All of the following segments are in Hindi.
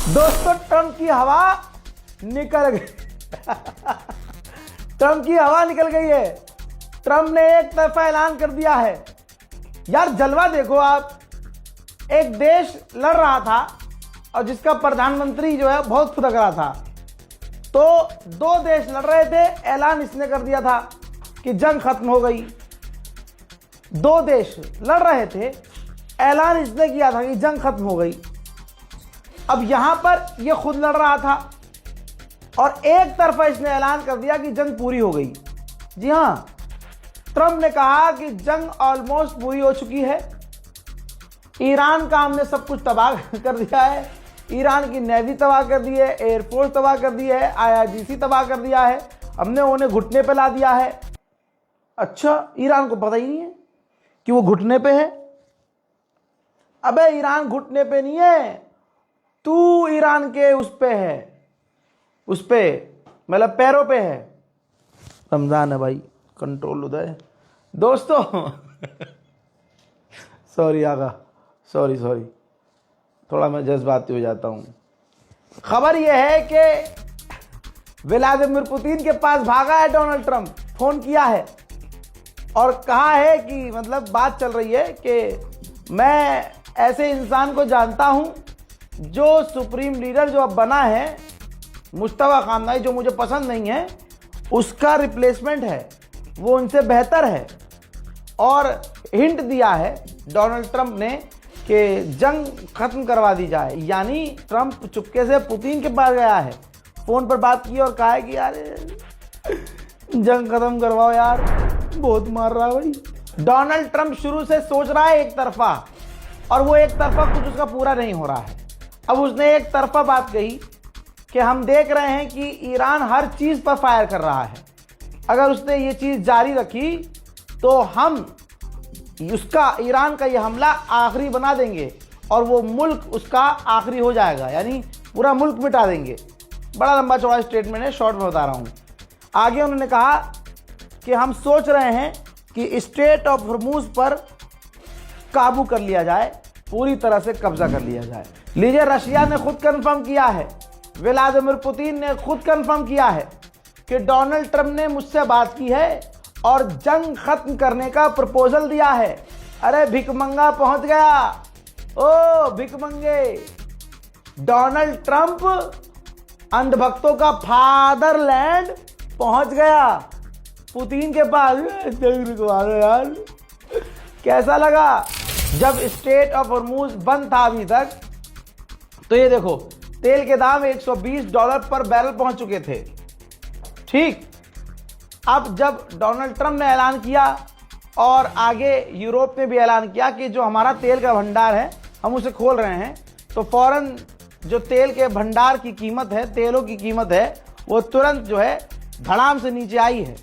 दोस्तों ट्रंप की हवा निकल गई। ट्रंप की हवा निकल गई है। ट्रंप ने एक तरफा ऐलान कर दिया है। यार जलवा देखो आप, एक देश लड़ रहा था और जिसका प्रधानमंत्री जो है बहुत फुदक रहा था, तो दो देश लड़ रहे थे, ऐलान इसने कर दिया था कि जंग खत्म हो गई। दो देश लड़ रहे थे, ऐलान इसने किया था कि जंग खत्म हो गई। अब यहां पर यह खुद लड़ रहा था और एक तरफा इसने ऐलान कर दिया कि जंग पूरी हो गई। जी हां, ट्रंप ने कहा कि जंग ऑलमोस्ट पूरी हो चुकी है। ईरान का हमने सब कुछ तबाह कर दिया है। ईरान की नेवी तबाह कर दी है, एयरफोर्स तबाह कर दी है, IRGC तबाह कर दिया है, हमने उन्हें घुटने पे ला दिया है। अच्छा, ईरान को पता ही नहीं है कि वो घुटने पे है। अबे ईरान घुटने पे नहीं है, तू ईरान के उस पे है, उस पे मतलब पैरों पे है। रमजान है भाई, कंट्रोल उदय। दोस्तों सॉरी आगा, सॉरी थोड़ा मैं जज्बाती हो जाता हूं। खबर यह है कि व्लादिमीर पुतिन के पास भागा है डोनाल्ड ट्रंप, फोन किया है और कहा है कि मतलब बात चल रही है कि मैं ऐसे इंसान को जानता हूं जो सुप्रीम लीडर जो अब बना है, मुश्तबा खामनाई, जो मुझे पसंद नहीं है, उसका रिप्लेसमेंट है, वो उनसे बेहतर है। और हिंट दिया है डोनाल्ड ट्रंप ने कि जंग खत्म करवा दी जाए। यानी ट्रंप चुपके से पुतिन के पास गया है, फोन पर बात की और कहा है कि यार जंग खत्म करवाओ यार, बहुत मार रहा है भाई। डोनाल्ड ट्रंप शुरू से सोच रहा है एक तरफा, और वो एक तरफा कुछ उसका पूरा नहीं हो रहा है। अब उसने एक तरफा बात कही कि हम देख रहे हैं कि ईरान हर चीज पर फायर कर रहा है, अगर उसने ये चीज जारी रखी तो हम उसका, ईरान का ये हमला आखिरी बना देंगे और वो मुल्क उसका आखिरी हो जाएगा, यानी पूरा मुल्क मिटा देंगे। बड़ा लंबा चौड़ा स्टेटमेंट है, शॉर्ट में बता रहा हूं। आगे उन्होंने कहा कि हम सोच रहे हैं कि स्ट्रेट ऑफ हॉर्मुज पर काबू कर लिया जाए, पूरी तरह से कब्जा कर लिया जाए। लीजिए, रशिया ने खुद कंफर्म किया है, व्लादिमीर पुतिन ने खुद कंफर्म किया है कि डोनाल्ड ट्रंप ने मुझसे बात की है और जंग खत्म करने का प्रपोजल दिया है। अरे भिकमंगा पहुंच गया, ओ भिकमंगे। डोनाल्ड ट्रंप अंधभक्तों का फादरलैंड पहुंच गया, पुतिन के पास। जंग रुकवा दो यार। कैसा लगा जब स्ट्रेट ऑफ हॉर्मुज बंद था अभी तक? तो ये देखो, तेल के दाम $120 पर बैरल पहुंच चुके थे। ठीक, अब जब डोनाल्ड ट्रंप ने ऐलान किया और आगे यूरोप ने भी ऐलान किया कि जो हमारा तेल का भंडार है हम उसे खोल रहे हैं, तो फौरन जो तेल के भंडार की कीमत है, तेलों की कीमत है, वो तुरंत जो है धड़ाम से नीचे आई है।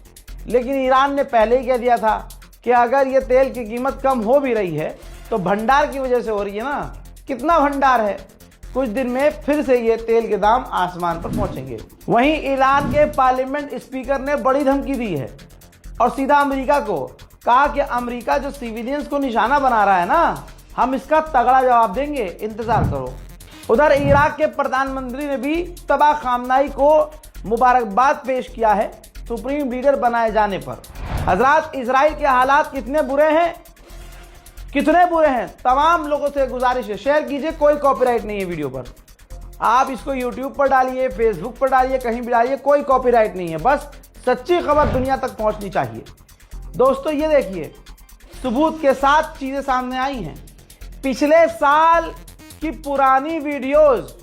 लेकिन ईरान ने पहले ही कह दिया था कि अगर ये तेल की कीमत कम हो भी रही है तो भंडार की वजह से हो रही है ना। कितना भंडार है, कुछ दिन में फिर से ये तेल के दाम आसमान पर पहुंचेंगे। वहीं ईरान के पार्लियामेंट स्पीकर ने बड़ी धमकी दी है और सीधा अमेरिका को कहा कि अमेरिका जो सिविलियंस को निशाना बना रहा है ना, हम इसका तगड़ा जवाब देंगे, इंतजार करो। उधर इराक के प्रधानमंत्री ने भी तबाह खामनाई को मुबारकबाद पेश किया है सुप्रीम लीडर बनाए जाने पर। हजरात, इजराइल के हालात कितने बुरे हैं, कितने बुरे हैं। तमाम लोगों से गुजारिश है, शेयर कीजिए, कोई कॉपीराइट नहीं है वीडियो पर। आप इसको यूट्यूब पर डालिए, फेसबुक पर डालिए, कहीं भी डालिए, कोई कॉपीराइट नहीं है। बस सच्ची खबर दुनिया तक पहुंचनी चाहिए। दोस्तों ये देखिए, सबूत के साथ चीजें सामने आई हैं। पिछले साल की पुरानी वीडियोस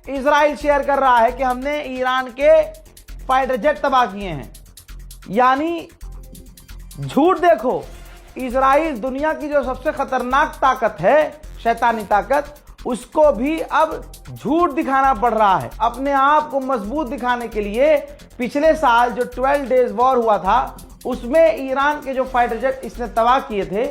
इजराइल शेयर कर रहा है कि हमने ईरान के फाइटर जेट तबाह किए हैं। यानी झूठ देखो, इजराइल दुनिया की जो सबसे खतरनाक ताकत है, शैतानी ताकत, उसको भी अब झूठ दिखाना पड़ रहा है अपने आप को मजबूत दिखाने के लिए। पिछले साल जो 12 डेज वॉर हुआ था, उसमें ईरान के जो फाइटर जेट इसने तबाह किए थे,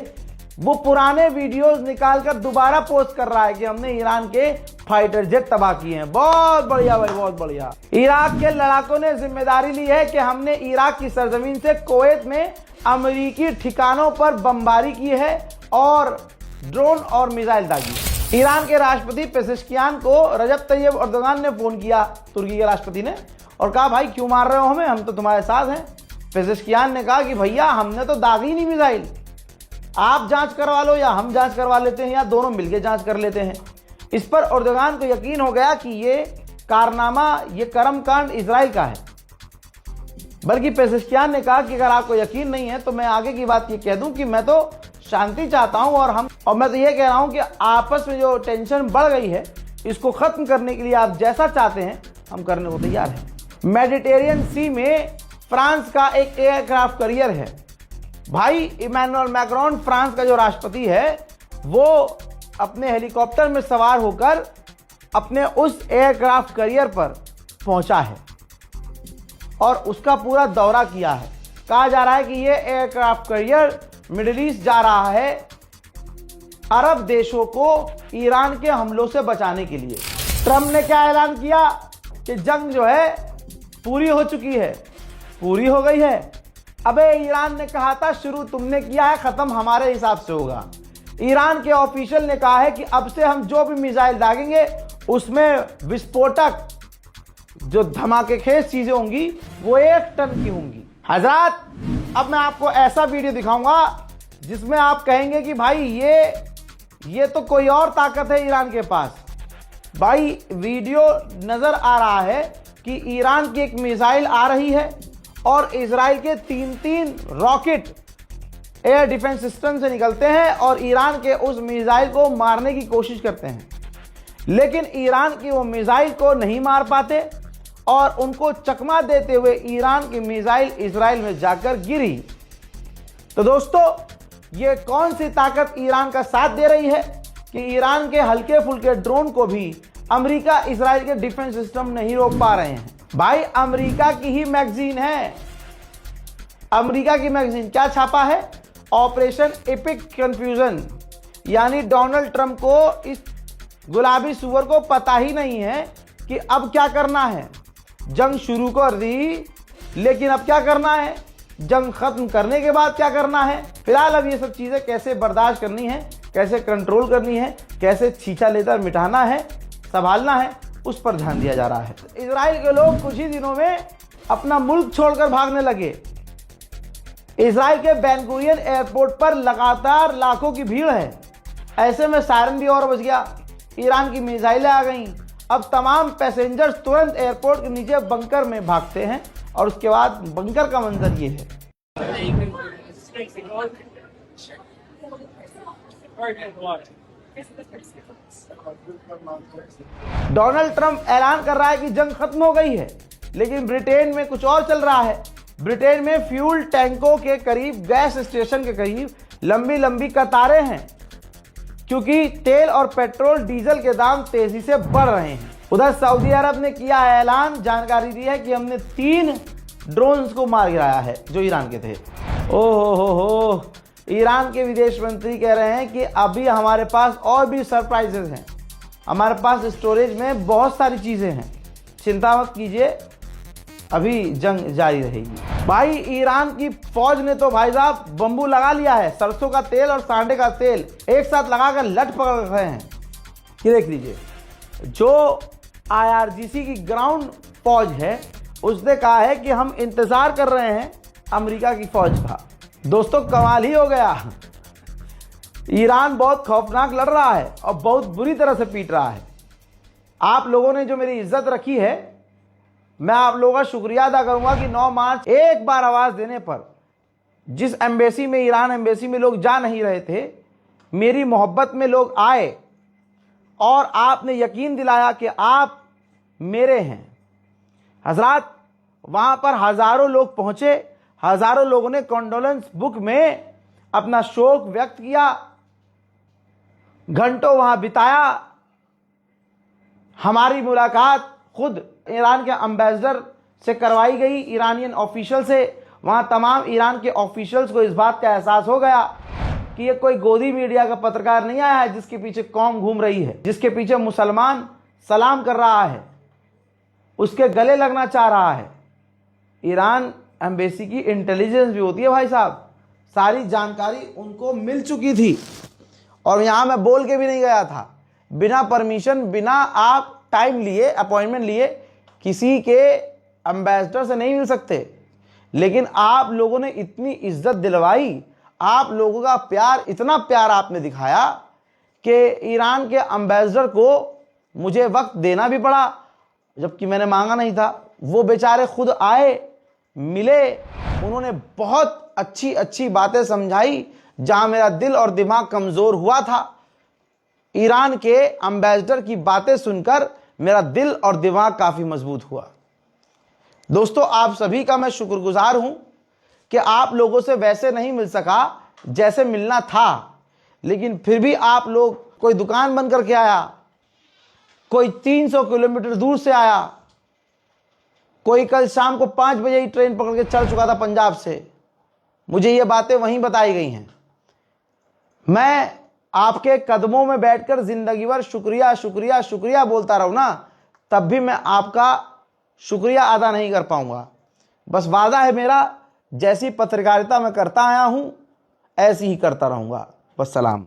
वो पुराने वीडियोस निकालकर दोबारा पोस्ट कर रहा है कि हमने ईरान के फाइटर जेट तबाह किए हैं। बहुत बढ़िया भाई, बहुत बढ़िया। इराक के लड़ाकों ने जिम्मेदारी ली है कि हमने इराक की सरजमीन से कुवैत में अमेरिकी ठिकानों पर बमबारी की है और ड्रोन और मिसाइल दागी। ईरान के राष्ट्रपति पेजेश्कियान को रजब तैयब अर्दोगान ने फोन किया, तुर्की के राष्ट्रपति ने, और कहा भाई क्यों मार रहे हो हमें, हम तो तुम्हारे साथ हैं। पेजेश्कियान ने कहा कि भैया हमने तो दागी नहीं मिसाइल, आप जांच करवा लो या हम जांच करवा लेते हैं या दोनों मिलकर जांच कर लेते हैं। इस पर अर्दोगान को यकीन हो गया कि ये कारनामा, ये कर्मकांड इजराइल का है। बल्कि पेजेश्कियान ने कहा कि अगर आपको यकीन नहीं है तो मैं आगे की बात ये कह दूं कि मैं तो शांति चाहता हूं और मैं तो ये कह रहा हूं कि आपस में जो टेंशन बढ़ गई है इसको खत्म करने के लिए आप जैसा चाहते हैं हम करने को तैयार हैं। मेडिटेरियन सी में फ्रांस का एक एयरक्राफ्ट कैरियर है। भाई इमैनुअल मैक्रोन फ्रांस का जो राष्ट्रपति है वो अपने हेलीकॉप्टर में सवार होकर अपने उस एयरक्राफ्ट कैरियर पर पहुंचा है और उसका पूरा दौरा किया है। कहा जा रहा है कि ये एयरक्राफ्ट कैरियर मिडिल ईस्ट जा रहा है अरब देशों को ईरान के हमलों से बचाने के लिए। ट्रंप ने क्या ऐलान किया कि जंग जो है पूरी हो चुकी है, पूरी हो गई है। अबे ईरान ने कहा था शुरू तुमने किया है, खत्म हमारे हिसाब से होगा। ईरान के ऑफिशियल ने कहा है कि अब से हम जो भी मिसाइल दागेंगे उसमें विस्फोटक जो धमाकेखेज चीजें होंगी वो 1 टन की होंगी। हजरात, अब मैं आपको ऐसा वीडियो दिखाऊंगा जिसमें आप कहेंगे कि भाई ये तो कोई और ताकत है ईरान के पास। भाई वीडियो नजर आ रहा है कि ईरान की एक मिसाइल आ रही है और इजराइल के 3 रॉकेट एयर डिफेंस सिस्टम से निकलते हैं और ईरान के उस मिसाइल को मारने की कोशिश करते हैं, लेकिन ईरान की वो मिसाइल को नहीं मार पाते और उनको चकमा देते हुए ईरान की मिसाइल इजराइल में जाकर गिरी। तो दोस्तों, ये कौन सी ताकत ईरान का साथ दे रही है कि ईरान के हल्के फुल्के ड्रोन को भी अमेरिका इजराइल के डिफेंस सिस्टम नहीं रोक पा रहे हैं। भाई अमेरिका की ही मैगजीन है, अमेरिका की मैगजीन क्या छापा है, ऑपरेशन एपिक कंफ्यूजन, यानी डोनाल्ड ट्रंप को इस गुलाबी सुअर को पता ही नहीं है कि अब क्या करना है। जंग शुरू कर दी, लेकिन अब क्या करना है, जंग खत्म करने के बाद क्या करना है। फिलहाल अब ये सब चीजें कैसे बर्दाश्त करनी है, कैसे कंट्रोल करनी है, कैसे छींचा लेकर मिटाना है, संभालना है, उस पर ध्यान दिया जा रहा है। इजराइल के लोग कुछ ही दिनों में अपना मुल्क छोड़कर भागने लगे। इजराइल के बेन गुरियन एयरपोर्ट पर लगातार लाखों की भीड़ है। ऐसे में सायरन भी और बज गया, ईरान की मिसाइलें आ गईं। अब तमाम पैसेंजर्स तुरंत एयरपोर्ट के नीचे बंकर में भागते हैं और उसके बाद बंकर का मंजर ये है। डोनाल्ड ट्रंप ऐलान कर रहा है कि जंग खत्म हो गई है, लेकिन ब्रिटेन में कुछ और चल रहा है। ब्रिटेन में फ्यूल टैंकों के करीब, गैस स्टेशन के करीब लंबी लंबी कतारें हैं, क्योंकि तेल और पेट्रोल डीजल के दाम तेजी से बढ़ रहे हैं। उधर सऊदी अरब ने किया ऐलान, जानकारी दी है कि हमने 3 ड्रोन्स को मार गिराया है जो ईरान के थे। ओहो, ईरान के विदेश मंत्री कह रहे हैं कि अभी हमारे पास और भी सरप्राइजेस हैं, हमारे पास स्टोरेज में बहुत सारी चीजें हैं, चिंता मत कीजिए, अभी जंग जारी रहेगी। भाई ईरान की फौज ने तो भाई साहब बम्बू लगा लिया है, सरसों का तेल और सांडे का तेल एक साथ लगाकर लट पकड़ रहे हैं। ये देख लीजिए, जो IRGC की ग्राउंड फौज है उसने कहा है कि हम इंतजार कर रहे हैं अमेरिका की फौज का। दोस्तों कमाल ही हो गया, ईरान बहुत खौफनाक लड़ रहा है और बहुत बुरी तरह से पीट रहा है। आप लोगों ने जो मेरी इज्जत रखी है, मैं आप लोगों का शुक्रिया अदा करूंगा कि 9 मार्च एक बार आवाज देने पर जिस एम्बेसी में, ईरान एम्बेसी में लोग जा नहीं रहे थे, मेरी मोहब्बत में लोग आए और आपने यकीन दिलाया कि आप मेरे हैं। हजरात, वहां पर हजारों लोग पहुंचे, हजारों लोगों ने कॉन्डोलेंस बुक में अपना शोक व्यक्त किया, घंटों वहां बिताया। हमारी मुलाकात खुद ईरान के एम्बेसडर से करवाई गई, ईरानियन ऑफिशियल से। वहां तमाम ईरान के ऑफिशियल्स को इस बात का एहसास हो गया कि ये कोई गोदी मीडिया का पत्रकार नहीं आया है जिसके पीछे कौम घूम रही है, जिसके पीछे मुसलमान सलाम कर रहा है, उसके गले लगना चाह रहा है। ईरान एम्बेसी की इंटेलिजेंस भी होती है भाई साहब, सारी जानकारी उनको मिल चुकी थी और यहां मैं बोल के भी नहीं गया था, बिना परमिशन, बिना आप टाइम लिए, अपॉइंटमेंट लिए किसी के एम्बेसडर से नहीं मिल सकते। लेकिन आप लोगों ने इतनी इज्जत दिलवाई, आप लोगों का प्यार, इतना प्यार आपने दिखाया कि ईरान के एम्बेसडर को मुझे वक्त देना भी पड़ा, जबकि मैंने मांगा नहीं था। वो बेचारे खुद आए, मिले, उन्होंने बहुत अच्छी अच्छी बातें समझाई। जहां मेरा दिल और दिमाग कमजोर हुआ था, ईरान के एम्बेसडर की बातें सुनकर मेरा दिल और दिमाग काफी मजबूत हुआ। दोस्तों, आप सभी का मैं शुक्रगुजार हूं कि आप लोगों से वैसे नहीं मिल सका जैसे मिलना था, लेकिन फिर भी आप लोग, कोई दुकान बंद करके आया, कोई 300 किलोमीटर दूर से आया, कोई कल शाम को 5 बजे ही ट्रेन पकड़ के चल चुका था पंजाब से। मुझे ये बातें वहीं बताई गई हैं। मैं आपके कदमों में बैठकर जिंदगी भर शुक्रिया शुक्रिया शुक्रिया बोलता रहूं ना, तब भी मैं आपका शुक्रिया अदा नहीं कर पाऊंगा। बस वादा है मेरा, जैसी पत्रकारिता मैं करता आया हूं ऐसी ही करता रहूंगा। बस सलाम।